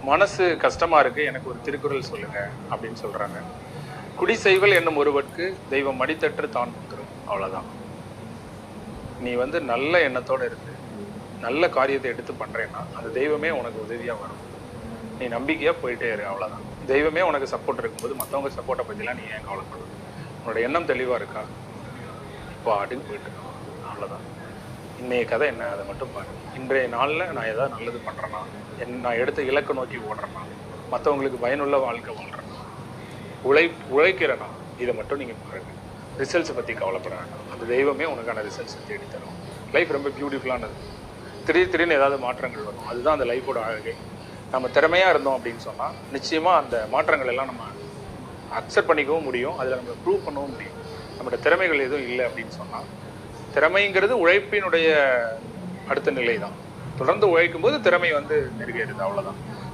மனசு கஷ்டமா இருக்கு, எனக்கு ஒரு திருக்குறள் சொல்லுங்க அப்படின்னு சொல்றாங்க. குடி செய்வல் என்னும் ஒருவருக்கு தெய்வம் மடித்தற்று தான் கொடுத்துரும். அவ்வளவுதான். நீ நல்ல எண்ணத்தோட இருக்கு, நல்ல காரியத்தை எடுத்து பண்றேன்னா அந்த தெய்வமே உனக்கு உதவியா வரும். நீ நம்பிக்கையா போயிட்டே இரு, அவ்வளவுதான். தெய்வமே உனக்கு சப்போர்ட் இருக்கும்போது மற்றவங்க சப்போர்ட்டை பத்திலாம் நீ ஏன் கவலைப்படும்? உன்னோட எண்ணம் தெளிவா இருக்கா, இப்போ ஆட்டுக்கு போயிட்டு இருக்கோம், அவ்வளவுதான். இன்னைய கதை என்ன, அதை மட்டும் பாரு. இன்றைய நாளில் நான் ஏதாவது நல்லது பண்ணுறேன்னா, நான் எடுத்த இலக்கை நோக்கி ஓடுறேன்னா, மற்றவங்களுக்கு பயனுள்ள வாழ்க்கை வாழ்கிறேன்னா, உழைக்கிறேன்னா, இதை மட்டும் நீங்கள் பாருங்கள். ரிசல்ட்ஸை பற்றி கவலைப்பட வேண்டாம். அந்த தெய்வமே உனக்கான ரிசல்ட்ஸை தேடி தரும். லைஃப் ரொம்ப பியூட்டிஃபுல்லானது. திடீர்னு ஏதாவது மாற்றங்கள் வரும். அதுதான் அந்த லைஃபோட அழகை. நம்ம திறமையாக இருந்தோம் அப்படின்னு சொன்னால் நிச்சயமாக அந்த மாற்றங்கள் எல்லாம் நம்ம அக்செப்ட் பண்ணிக்கவும் முடியும், அதில் நம்ம ப்ரூவ் பண்ணவும் முடியும். நம்மளோட திறமைகள் எதுவும் இல்லை அப்படின்னு சொன்னால், திறமைங்கிறது உழைப்பினுடைய அடுத்த நிலை தான். தொடர்ந்து உழைக்கும் போது திறமை நெருங்கிடுது, அவ்வளோதான்.